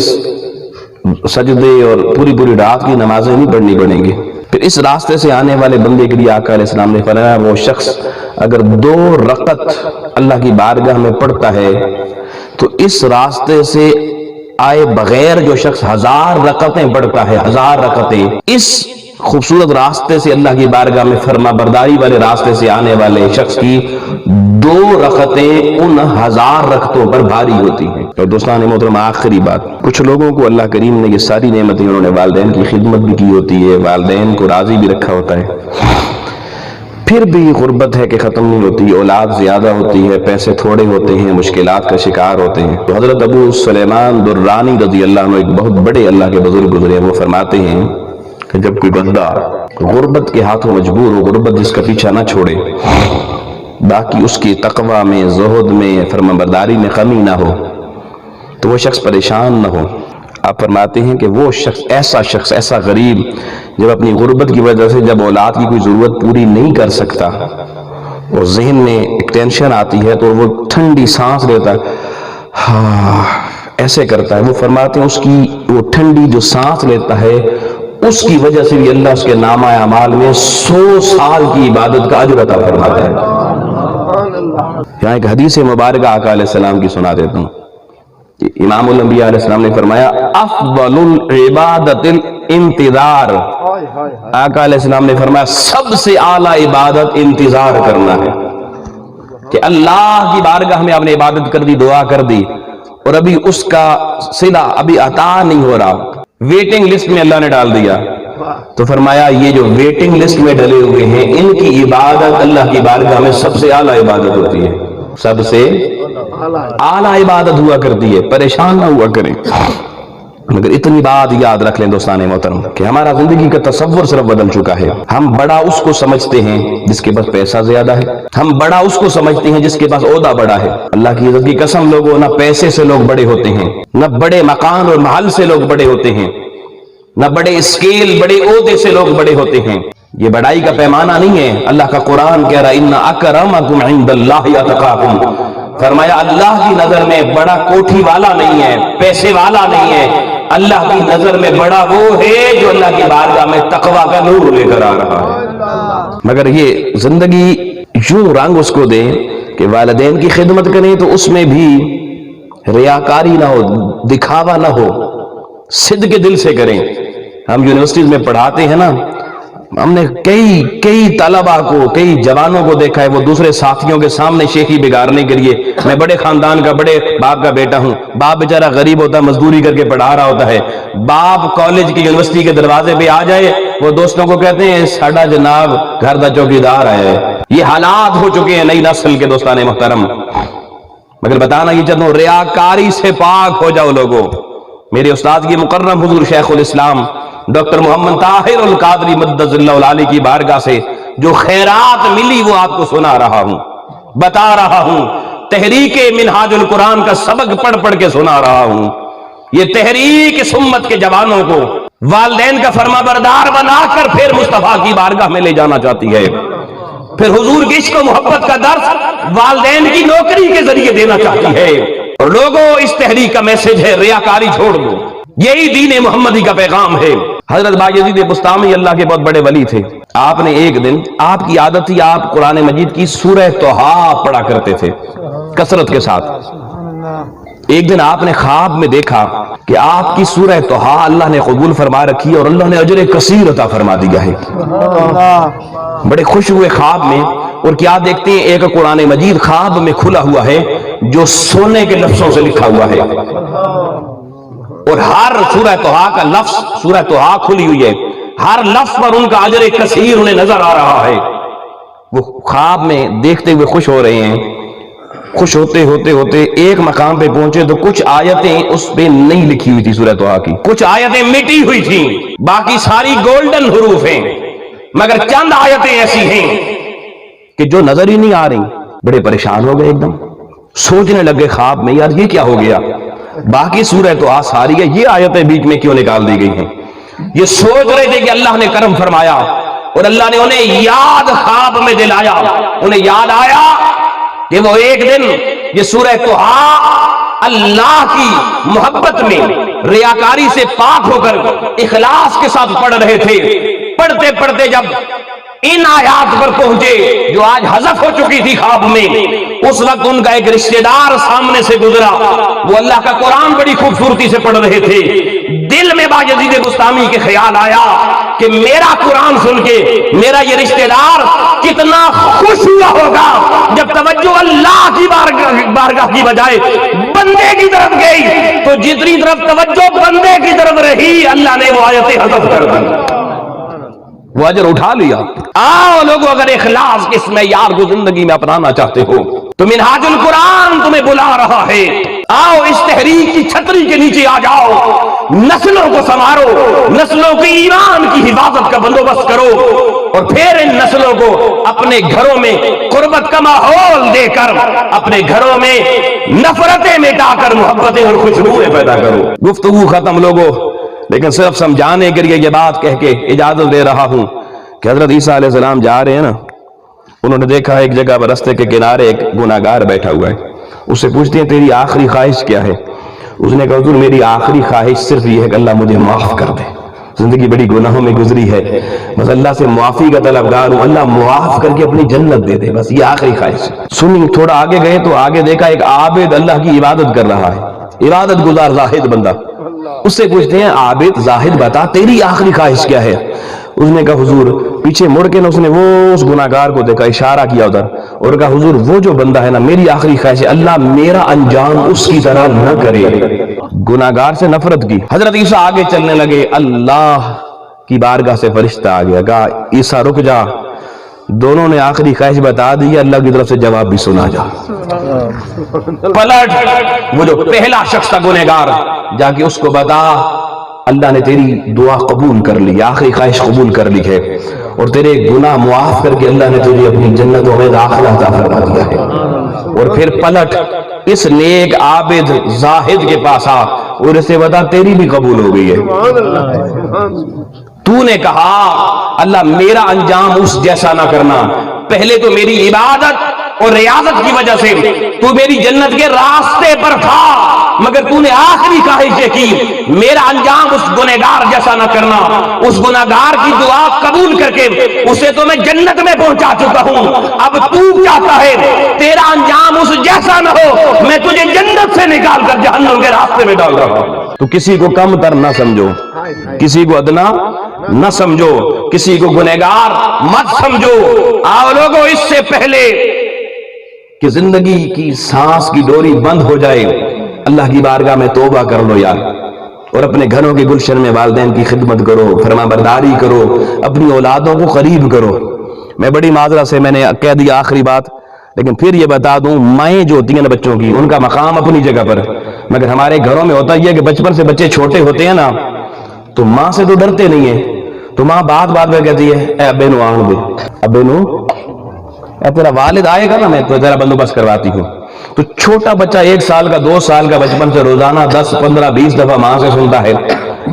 سجدے اور پوری پوری رات کی نمازیں نہیں پڑھنی پڑیں گی. پھر اس راستے سے آنے والے بندے کے لیے آقا علیہ السلام نے فرمایا وہ شخص اگر 2 رکعت اللہ کی بارگاہ میں پڑھتا ہے تو اس راستے سے آئے بغیر جو شخص 1000 رکعتیں پڑھتا ہے، 1000 رکعتیں، اس خوبصورت راستے سے اللہ کی بارگاہ میں فرما برداری والے راستے سے آنے والے شخص کی 2 رکعتیں ان 1000 رکعتوں پر بھاری ہوتی ہیں. اور دوستان محترم آخری بات، کچھ لوگوں کو اللہ کریم نے یہ ساری نعمتیں، انہوں نے والدین کی خدمت بھی کی ہوتی ہے، والدین کو راضی بھی رکھا ہوتا ہے، پھر بھی غربت ہے کہ ختم نہیں ہوتی، اولاد زیادہ ہوتی ہے، پیسے تھوڑے ہوتے ہیں، مشکلات کا شکار ہوتے ہیں. تو حضرت ابو سلیمان درانی رضی اللہ عنہ ایک بہت بڑے اللہ کے بزرگ گزرے ہیں، وہ فرماتے ہیں کہ جب کوئی بندہ غربت کے ہاتھوں مجبور ہو، غربت جس کا پیچھا نہ چھوڑے، باقی اس کی تقوی میں، زہد میں، فرمانبرداری میں کمی نہ ہو، تو وہ شخص پریشان نہ ہو. آپ فرماتے ہیں کہ وہ شخص ایسا غریب جب اپنی غربت کی وجہ سے جب اولاد کی کوئی ضرورت پوری نہیں کر سکتا اور ذہن میں ایک ٹینشن آتی ہے تو وہ ٹھنڈی سانس لیتا ہے، ایسے کرتا ہے. وہ فرماتے ہیں اس کی وہ ٹھنڈی جو سانس لیتا ہے اس کی وجہ سے بھی اللہ اس کے نامہ اعمال میں 100 سال کی عبادت کا اجر عطا فرماتا ہے. یہاں ایک حدیث مبارکہ آقا علیہ السلام کی سنا دیتا ہوں. امام الانبیاء علیہ السلام نے فرمایا افضل العبادت الانتظار. آقا علیہ السلام نے فرمایا سب سے اعلیٰ عبادت انتظار کرنا ہے، کہ اللہ کی بارگاہ میں آپ نے عبادت کر دی، دعا کر دی اور ابھی اس کا صلہ ابھی عطا نہیں ہو رہا، ویٹنگ لسٹ میں اللہ نے ڈال دیا. تو فرمایا یہ جو ویٹنگ لسٹ میں ڈلے ہوئے ہیں ان کی عبادت اللہ کی بارگاہ میں سب سے اعلیٰ عبادت ہوتی ہے، سب سے اعلیٰ عبادت ہوا کرتی ہے. پریشان نہ ہوا کریں. مگر اتنی بات یاد رکھ لیں دوستان محترم کہ ہمارا زندگی کا تصور صرف بدل چکا ہے. ہم بڑا اس کو سمجھتے ہیں جس کے پاس پیسہ زیادہ ہے. ہم بڑا اس کو سمجھتے ہیں جس کے پاس عہدہ بڑا ہے. اللہ کی عزت کی قسم لوگوں، نہ پیسے سے لوگ بڑے ہوتے ہیں، نہ بڑے مکان اور محل سے لوگ بڑے ہوتے ہیں، نہ بڑے اسکیل بڑے عہدے سے لوگ بڑے ہوتے ہیں. یہ بڑائی کا پیمانہ نہیں ہے. اللہ کا قرآن کہہ رہا ہے ان اکرمکم عند اللہ اتقاکم. فرمایا اللہ کی نظر میں بڑا کوٹھی والا نہیں ہے، پیسے والا نہیں ہے. اللہ کی نظر میں بڑا وہ ہے جو اللہ کی بارگاہ میں تقوی کا نور لے کر آ رہا ہے. مگر یہ زندگی یوں رنگ اس کو دے کہ والدین کی خدمت کریں تو اس میں بھی ریاکاری نہ ہو، دکھاوا نہ ہو، صدق کے دل سے کریں. ہم یونیورسٹیز میں پڑھاتے ہیں نا، ہم نے کئی طلبہ کو، کئی جوانوں کو دیکھا ہے وہ دوسرے ساتھیوں کے سامنے شیخی بگاڑنے کے لیے، میں بڑے خاندان کا بڑے باپ کا بیٹا ہوں، باپ بیچارہ غریب ہوتا ہے، مزدوری کر کے پڑھا رہا ہوتا ہے، باپ کالج کی یونیورسٹی کے دروازے پہ آ جائے وہ دوستوں کو کہتے ہیں ساڈا جناب گھر دا چوکیدار آیا ہے. یہ حالات ہو چکے ہیں نئی نسل کے دوستان محترم. مگر بتانا یہ چاہتا ہوں ریاکاری سے پاک ہو جاؤ لوگوں. میرے استاد کی مکرم حضور شیخ الاسلام ڈاکٹر محمد طاہر القادری مدد اللہ العالی کی بارگاہ سے جو خیرات ملی وہ آپ کو سنا رہا ہوں، بتا رہا ہوں. تحریک منہاج القرآن کا سبق پڑھ پڑھ کے سنا رہا ہوں. یہ تحریک اس امت کے جوانوں کو والدین کا فرما بردار بنا کر پھر مصطفیٰ کی بارگاہ میں لے جانا چاہتی ہے. پھر حضور کی عشق و محبت کا درس والدین کی نوکری کے ذریعے دینا چاہتی ہے. اور لوگوں اس تحریک کا میسج ہے ریاکاری چھوڑ دو. یہی دین محمدی کا پیغام ہے. حضرت بایزید بستامی اللہ کے بہت بڑے ولی تھے. آپ نے ایک دن، آپ کی عادت تھی آپ قرآن مجید کی سورہ طٰہٰ پڑھا کرتے تھے کثرت کے ساتھ. ایک دن آپ نے خواب میں دیکھا کہ آپ کی سورہ طٰہٰ اللہ نے قبول فرما رکھی ہے اور اللہ نے اجر کثیر عطا فرما دیا ہے. بڑے خوش ہوئے خواب میں، اور کیا دیکھتے ہیں ایک قرآن مجید خواب میں کھلا ہوا ہے جو سونے کے لفظوں سے لکھا ہوا ہے، اور ہر سورہ طٰہٰ کا لفظ، سورہ طٰہٰ کھلی ہوئی ہے، ہر لفظ پر ان کا اجر کثیر انہیں نظر آ رہا ہے. وہ خواب میں دیکھتے ہوئے خوش ہو رہے ہیں. خوش ہوتے ہوتے ایک مقام پہ پہنچے تو کچھ آیتیں اس پہ نہیں لکھی ہوئی تھی سورہ طٰہٰ کی، کچھ آیتیں مٹی ہوئی تھیں، باقی ساری گولڈن حروف ہیں، مگر چند آیتیں ایسی ہیں کہ جو نظر ہی نہیں آ رہی. بڑے پریشان ہو گئے، ایک دم سوچنے لگے خواب میں یار یہ کیا ہو گیا، باقی سورہ طٰہٰ ساری ہے، یہ آیتیں بیچ میں کیوں نکال دی گئی ہیں. یہ سوچ رہے تھے کہ اللہ نے کرم فرمایا اور اللہ نے انہیں یاد خواب میں دلایا. انہیں یاد آیا کہ وہ ایک دن یہ سورہ طٰہٰ اللہ کی محبت میں ریاکاری سے پاک ہو کر اخلاص کے ساتھ پڑھ رہے تھے. پڑھتے پڑھتے جب ان آیات پر پہنچے جو آج حذف ہو چکی تھی خواب میں، اس وقت ان کا ایک رشتہ دار سامنے سے گزرا. وہ اللہ کا قرآن بڑی خوبصورتی سے پڑھ رہے تھے. دل میں بایزید بستامی کے خیال آیا کہ میرا قرآن سن کے میرا یہ رشتہ دار کتنا خوش ہوا ہوگا جب توجہ اللہ کی بارگاہ کی بجائے بندے کی طرف گئی، تو جتنی طرف توجہ بندے کی طرف رہی اللہ نے وہ آیتیں حذف کر دی، وہ اجر اٹھا لیا. آؤ لوگوں، اگر اخلاص کے اس معیار کو زندگی میں اپنانا چاہتے ہو تو منہاج القرآن تمہیں بلا رہا ہے. آؤ اس تحریک کی چھتری کے نیچے آ جاؤ، نسلوں کو سنوارو، نسلوں کی ایمان کی حفاظت کا بندوبست کرو، اور پھر ان نسلوں کو اپنے گھروں میں قربت کا ماحول دے کر، اپنے گھروں میں نفرتیں مٹا کر محبتیں اور خوشبوئیں پیدا کرو. گفتگو ختم لوگوں، لیکن صرف سمجھانے کے لیے یہ بات کہہ کے اجازت دے رہا ہوں کہ حضرت عیسیٰ علیہ السلام جا رہے ہیں نا، انہوں نے دیکھا ایک جگہ پر رستے کے کنارے ایک گناہگار بیٹھا ہوا ہے. اس سے پوچھتے ہیں تیری آخری خواہش کیا ہے؟ اس نے کہا حضور میری آخری خواہش صرف یہ ہے کہ اللہ مجھے معاف کر دے، زندگی بڑی گناہوں میں گزری ہے، بس اللہ سے معافی کا طلبگار ہوں، اللہ معاف کر کے اپنی جنت دے دے، بس یہ آخری خواہش ہے. سنی تھوڑا آگے گئے تو آگے دیکھا ایک عابد اللہ کی عبادت کر رہا ہے، عبادت گزار زاہد بندہ. اس سے پوچھتے ہیں عابد زاہد بتا تیری آخری خواہش کیا ہے؟ اس نے کہا حضور، پیچھے مڑ کے نا اس نے وہ اس گناہگار کو دیکھا، اشارہ کیا ادھر، اور کہا حضور وہ جو بندہ ہے نا میری آخری خواہش ہے اللہ میرا انجام اس کی طرح نہ کرے. گناہگار سے نفرت کی. حضرت عیسیٰ آگے چلنے لگے، اللہ کی بارگاہ سے فرشتہ آ گیا، کہا عیسیٰ رک جا، دونوں نے آخری خواہش بتا دی، اللہ کی طرف سے جواب بھی سنا جا۔ پلٹ، وہ جو پہلا شخص تھا گنہگار، جا کے اس کو بتا اللہ نے تیری دعا قبول کر لی، آخری خواہش قبول کر لی ہے، اور تیرے گناہ معاف کر کے اللہ نے تجھے اپنی جنتوں میں داخلہ عطا فرما دیا ہے۔ اور پھر پلٹ اس نیک عابد زاہد کے پاس آ اور اسے بتا تیری بھی قبول ہو گئی ہے۔ تو نے کہا اللہ میرا انجام اس جیسا نہ کرنا، پہلے تو میری عبادت اور ریاضت کی وجہ سے تو میری جنت کے راستے پر تھا، مگر تو نے آخری خواہش یہ کی میرا انجام اس گنہگار جیسا نہ کرنا، اس گنہگار کی دعا قبول کر کے اسے تو میں جنت میں پہنچا چکا ہوں، اب تو چاہتا ہے تیرا انجام اس جیسا نہ ہو، میں تجھے جنت سے نکال کر جہنم کے راستے میں ڈال رہا ہوں۔ تو کسی کو کم تر نہ سمجھو، کسی کو ادنا نہ سمجھو، کسی کو گنہگار مت سمجھو۔ آؤ لوگوں، اس سے پہلے کہ زندگی کی سانس کی ڈوری بند ہو جائے، اللہ کی بارگاہ میں توبہ کر لو یار، اور اپنے گھروں کے گلشن میں والدین کی خدمت کرو، فرما برداری کرو، اپنی اولادوں کو قریب کرو۔ میں بڑی معذرت سے میں نے کہہ دیا آخری بات، لیکن پھر یہ بتا دوں، مائیں جو ہوتی ہیں نا بچوں کی، ان کا مقام اپنی جگہ پر، مگر ہمارے گھروں میں ہوتا یہ کہ بچپن سے بچے چھوٹے ہوتے ہیں نا تو ماں سے تو ڈرتے نہیں ہیں، تو ماں بات میں کہتی ہے اے ابے نو آن دے، ابے نو اے تیرا والد آئے گا نا میں تو تیرا بندوبست کرواتی ہوں۔ تو چھوٹا بچہ 1 سال کا 2 سال کا بچپن سے روزانہ 10 15 20 دفعہ ماں سے سنتا ہے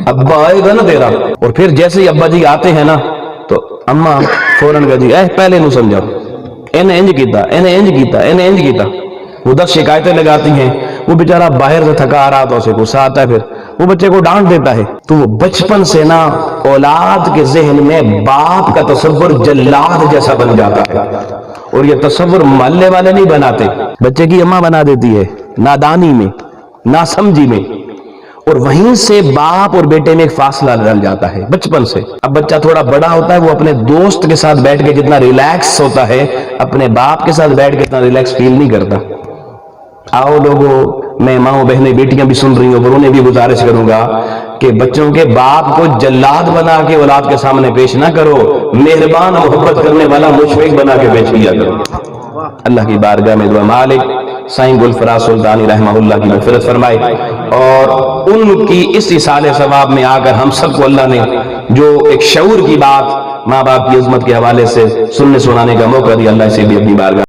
ابا آئے گا نا تیرا، اور پھر جیسے ہی ابا جی آتے ہیں نا تو اماں فوراً کہتی اے پہلے نو سمجھاؤ، انہیں انج کیتا، انہیں انج کیتا، انہیں انج کیتا، وہ 10 شکایتیں لگاتی ہیں، وہ بیچارہ باہر سے تھکا آ رہا تو اسے غصہ آتا ہے، پھر وہ بچے کو ڈانٹ دیتا ہے۔ تو وہ بچپن سے نا اولاد کے ذہن میں باپ کا تصور جلاد جیسا بن جاتا ہے، اور یہ تصور محلے والے نہیں بناتے، بچے کی اماں بنا دیتی ہے نادانی میں، ناسمجھی میں، اور وہیں سے باپ اور بیٹے میں ایک فاصلہ ڈل جاتا ہے بچپن سے۔ اب بچہ تھوڑا بڑا ہوتا ہے، وہ اپنے دوست کے ساتھ بیٹھ کے جتنا ریلیکس ہوتا ہے، اپنے باپ کے ساتھ بیٹھ کے اتنا ریلیکس فیل نہیں کرتا۔ آؤ لوگوں، میں ماں بہنیں بیٹیاں بھی سن رہی ہوں، اور انہیں بھی گزارش کروں گا کہ بچوں کے باپ کو جلاد بنا کے اولاد کے سامنے پیش نہ کرو، مہربان محبت کرنے والا مشفق بنا کے پیش کیا کرو۔ اللہ کی بارگاہ میں دعا مالک سائیں گلفراز سلطانی رحمہ اللہ کی مغفرت فرمائے، اور ان کی اس اصال ثواب میں آ کر ہم سب کو اللہ نے جو ایک شعور کی بات ماں باپ کی عظمت کے حوالے سے سننے سنانے کا موقع دیا، اللہ اسے بھی اپنی بارگاہ